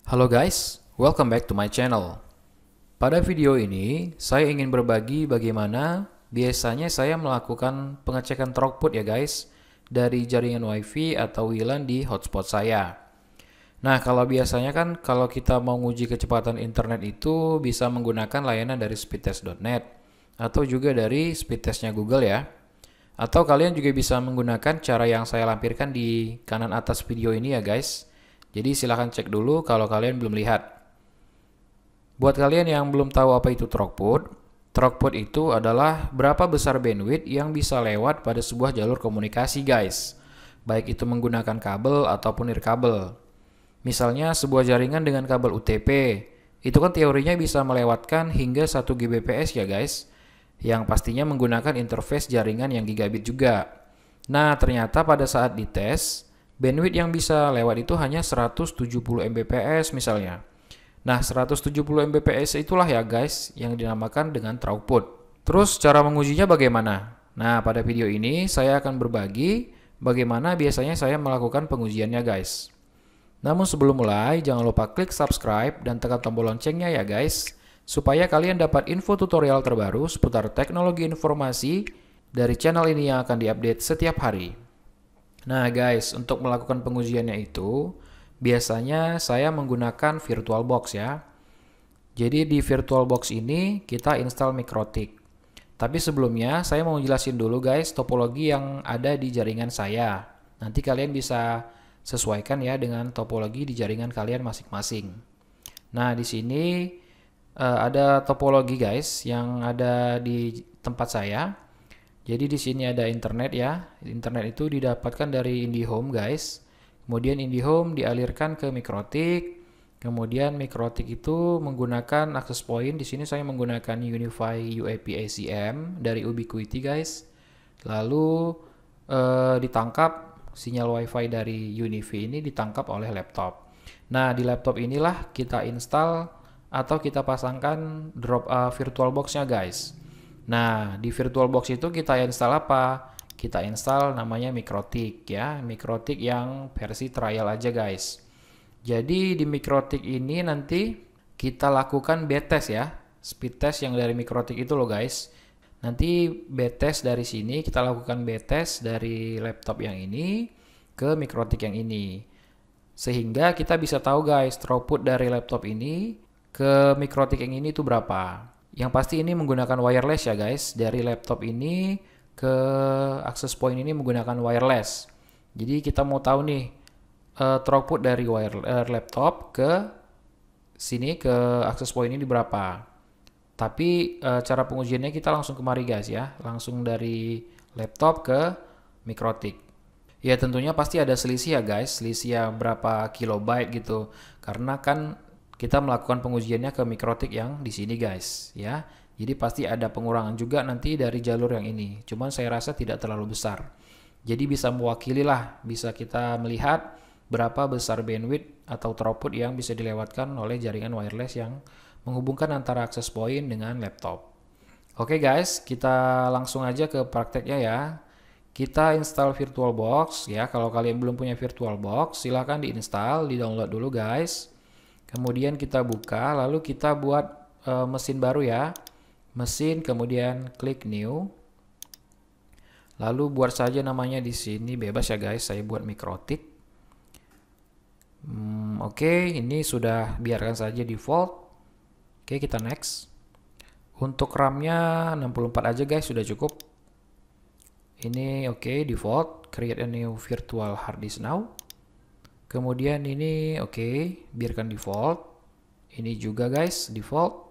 Halo guys, welcome back to my channel. Pada video ini, saya ingin berbagi bagaimana biasanya saya melakukan pengecekan throughput ya guys, dari jaringan WiFi atau WLAN di hotspot saya. Nah, kalau biasanya kan kalau kita mau nguji kecepatan internet itu bisa menggunakan layanan dari speedtest.net atau juga dari speedtestnya Google ya. Atau kalian juga bisa menggunakan cara yang saya lampirkan di kanan atas video ini ya guys. Jadi silahkan cek dulu kalau kalian belum lihat. Buat kalian yang belum tahu apa itu throughput, throughput itu adalah berapa besar bandwidth yang bisa lewat pada sebuah jalur komunikasi guys. Baik itu menggunakan kabel ataupun nirkabel. Misalnya sebuah jaringan dengan kabel UTP, itu kan teorinya bisa melewatkan hingga 1 Gbps ya guys. Yang pastinya menggunakan interface jaringan yang gigabit juga. Nah, ternyata pada saat dites, bandwidth yang bisa lewat itu hanya 170 Mbps misalnya. Nah, 170 Mbps itulah ya guys yang dinamakan dengan throughput. Terus cara mengujinya bagaimana? Nah, pada video ini saya akan berbagi bagaimana biasanya saya melakukan pengujiannya guys. Namun sebelum mulai, jangan lupa klik subscribe dan tekan tombol loncengnya ya guys, supaya kalian dapat info tutorial terbaru seputar teknologi informasi dari channel ini yang akan diupdate setiap hari. Nah guys, untuk melakukan pengujiannya itu, biasanya saya menggunakan VirtualBox ya. Jadi di VirtualBox ini kita install Mikrotik. Tapi sebelumnya saya mau jelasin dulu guys topologi yang ada di jaringan saya. Nanti kalian bisa sesuaikan ya dengan topologi di jaringan kalian masing-masing. Nah di sini ada topologi guys yang ada di tempat saya. Jadi di sini ada internet ya. Internet itu didapatkan dari IndiHome guys. Kemudian IndiHome dialirkan ke Mikrotik. Kemudian Mikrotik itu menggunakan access point. Di sini saya menggunakan UniFi UAP ACM dari Ubiquiti guys. Lalu ditangkap sinyal WiFi dari UniFi ini ditangkap oleh laptop. Nah di laptop inilah kita install atau kita pasangkan VirtualBox-nya guys. Nah, di VirtualBox itu kita install apa? Kita install namanya Mikrotik ya, Mikrotik yang versi trial aja guys. Jadi di Mikrotik ini nanti kita lakukan B-test ya, speed test yang dari Mikrotik itu loh guys. Nanti B-test dari sini kita lakukan B-test dari laptop yang ini ke Mikrotik yang ini. Sehingga kita bisa tahu guys, throughput dari laptop ini ke Mikrotik yang ini itu berapa. Yang pasti ini menggunakan wireless ya guys. Dari laptop ini ke access point ini menggunakan wireless. Jadi kita mau tahu nih throughput dari laptop ke sini ke access point ini berapa. Tapi cara pengujiannya kita langsung kemari guys ya. Langsung dari laptop ke Mikrotik. Ya tentunya pasti ada selisih ya guys. Selisih ya berapa kilobyte gitu. Karena kan kita melakukan pengujiannya ke Mikrotik yang di sini guys ya. Jadi pasti ada pengurangan juga nanti dari jalur yang ini. Cuman saya rasa tidak terlalu besar. Jadi bisa mewakili lah, bisa kita melihat berapa besar bandwidth atau throughput yang bisa dilewatkan oleh jaringan wireless yang menghubungkan antara access point dengan laptop. Oke guys, kita langsung aja ke prakteknya ya. Kita install VirtualBox ya. Kalau kalian belum punya VirtualBox, silahkan diinstal, di-download dulu guys. Kemudian kita buka, lalu kita buat mesin baru ya. Mesin, kemudian klik new. Lalu buat saja namanya di sini bebas ya guys, saya buat Mikrotik. Oke, ini sudah biarkan saja default. Oke, kita next. Untuk RAM-nya 64 aja guys, sudah cukup. Ini oke, default. Create a new virtual hard disk now. Kemudian ini oke, biarkan default. Ini juga guys default.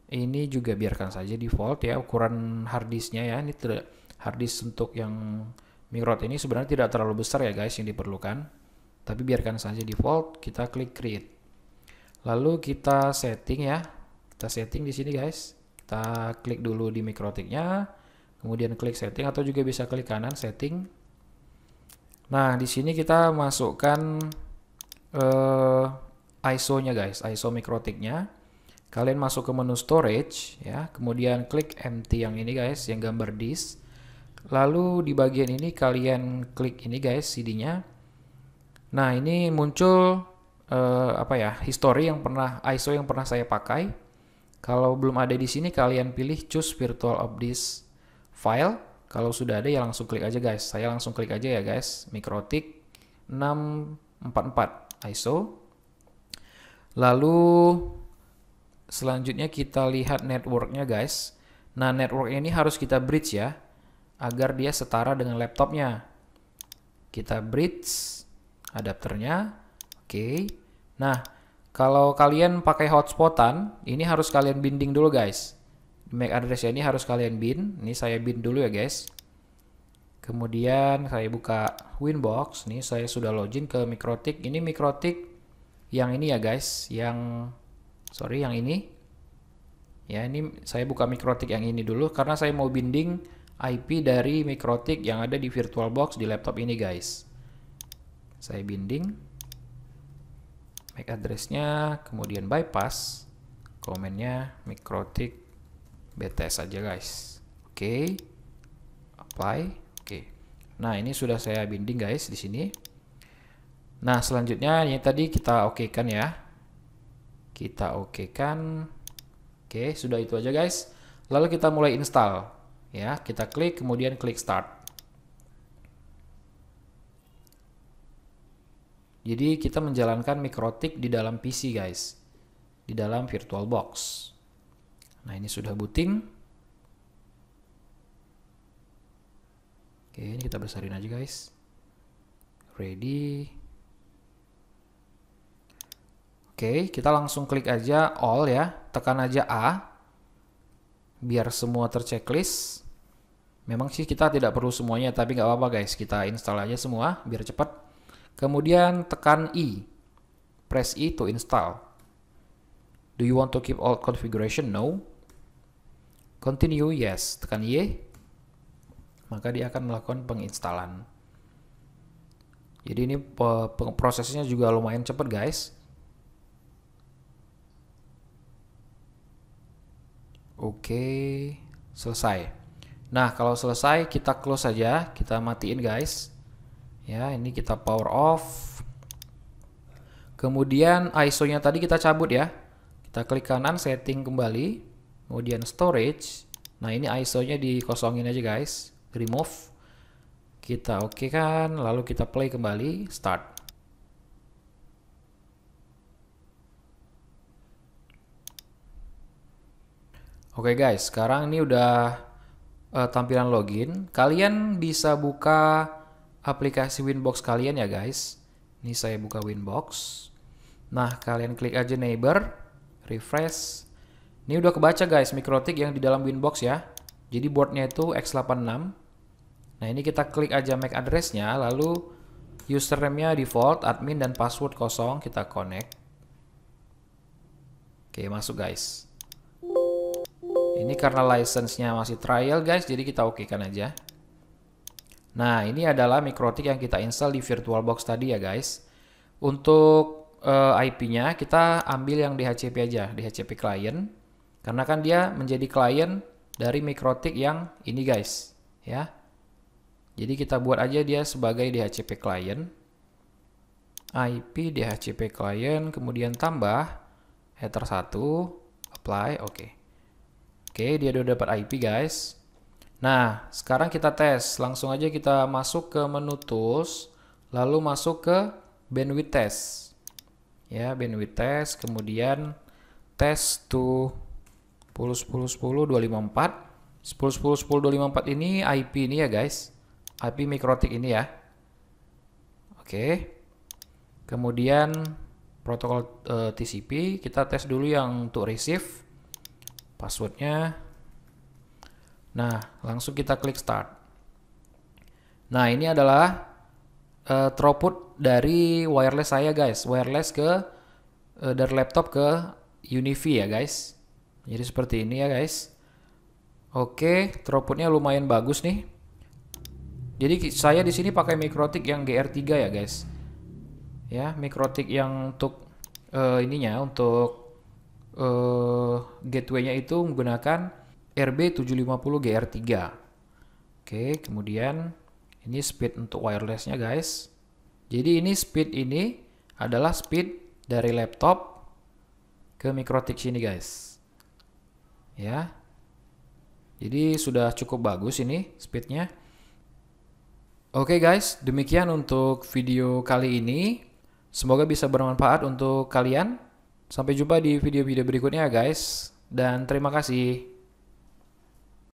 Ini juga biarkan saja default ya. Ukuran harddisknya ya, ini tidak harddisk untuk yang Mikrotik ini sebenarnya tidak terlalu besar ya guys yang diperlukan. Tapi biarkan saja default. Kita klik create. Lalu kita setting ya. Kita setting di sini guys. Kita klik dulu di Mikrotiknya. Kemudian klik setting atau juga bisa klik kanan setting. Nah, di sini kita masukkan ISO-nya guys, ISO Mikrotiknya. Kalian masuk ke menu storage ya, kemudian klik empty yang ini guys, yang gambar disk. Lalu di bagian ini kalian klik ini guys, CD-nya. Nah, ini muncul apa ya, history yang pernah ISO yang pernah saya pakai. Kalau belum ada di sini, kalian pilih choose virtual of this file. Kalau sudah ada ya langsung klik aja guys. Saya langsung klik aja ya guys, MikroTik 644 ISO. Lalu selanjutnya kita lihat networknya guys. Nah, network ini harus kita bridge ya, agar dia setara dengan laptopnya. Kita bridge adapternya. Oke. Nah, kalau kalian pakai hotspotan, ini harus kalian binding dulu guys. MAC address ini harus kalian bind. Ini saya bind dulu ya guys. Kemudian saya buka Winbox. Nih saya sudah login ke MikroTik. Ini MikroTik yang ini ya guys, yang ini. Ya, ini saya buka MikroTik yang ini dulu karena saya mau binding IP dari MikroTik yang ada di VirtualBox di laptop ini guys. Saya binding MAC address-nya, kemudian bypass, komennya MikroTik BTS aja guys. Oke. Apply. Oke. Nah, ini sudah saya binding guys di sini. Nah, selanjutnya ini tadi kita okekan ya. Kita okekan. Oke, sudah itu aja guys. Lalu kita mulai install. Ya, kita klik kemudian klik start. Jadi kita menjalankan MikroTik di dalam PC guys, di dalam VirtualBox. Nah, ini sudah booting. Oke, ini kita besarin aja guys. Ready. Oke, kita langsung klik aja all ya, tekan aja A, biar semua terchecklist. Memang sih kita tidak perlu semuanya, tapi nggak apa-apa guys, kita install aja semua biar cepat. Kemudian tekan I, press I to install. Do you want to keep all configuration? No. Continue, yes. Tekan Y, maka dia akan melakukan penginstalan. Jadi ini prosesnya juga lumayan cepat guys. Oke, selesai. Nah, kalau selesai kita close saja, kita matiin guys. Ya, ini kita power off. Kemudian ISO-nya tadi kita cabut ya. Kita klik kanan, setting kembali. Kemudian storage. Nah, ini ISO-nya dikosongin aja guys. Remove. Kita oke kan, lalu kita play kembali, start. Oke guys, sekarang ini udah tampilan login. Kalian bisa buka aplikasi Winbox kalian ya guys. Ini saya buka Winbox. Nah, kalian klik aja neighbor, refresh. Ini udah kebaca guys MikroTik yang di dalam Winbox ya. Jadi boardnya itu x86. Nah, ini kita klik aja MAC address-nya, lalu username-nya default, admin dan password kosong, kita connect. Oke, masuk guys. Ini karena license-nya masih trial guys, jadi kita okekan aja. Nah, ini adalah MikroTik yang kita install di VirtualBox tadi ya guys. Untuk IP-nya kita ambil yang DHCP aja, DHCP client. Karena kan dia menjadi client dari MikroTik yang ini guys, ya. Jadi kita buat aja dia sebagai DHCP client. IP DHCP client, kemudian tambah header 1, apply, oke. Oke, dia udah dapat IP guys. Nah, sekarang kita tes. Langsung aja kita masuk ke menu tools, lalu masuk ke bandwidth test. Ya, bandwidth test, kemudian test to 10.10.10.254. 10.10.10.254 ini IP ini ya guys. IP MikroTik ini ya. Oke. Kemudian protokol TCP, kita tes dulu yang untuk receive. Passwordnya. Nah, langsung kita klik start. Nah, ini adalah throughput dari wireless saya guys. Wireless ke dari laptop ke UniVi ya guys. Jadi seperti ini ya guys. Oke, throughputnya lumayan bagus nih. Jadi saya di sini pakai MikroTik yang GR3 ya guys. Ya, MikroTik yang untuk ininya untuk gateway-nya itu menggunakan RB750GR3. Oke, kemudian ini speed untuk wireless-nya guys. Jadi ini speed ini adalah speed dari laptop ke MikroTik sini guys. Ya. Jadi sudah cukup bagus ini speednya. Oke guys, demikian untuk video kali ini. Semoga bisa bermanfaat untuk kalian. Sampai jumpa di video-video berikutnya guys. Dan terima kasih.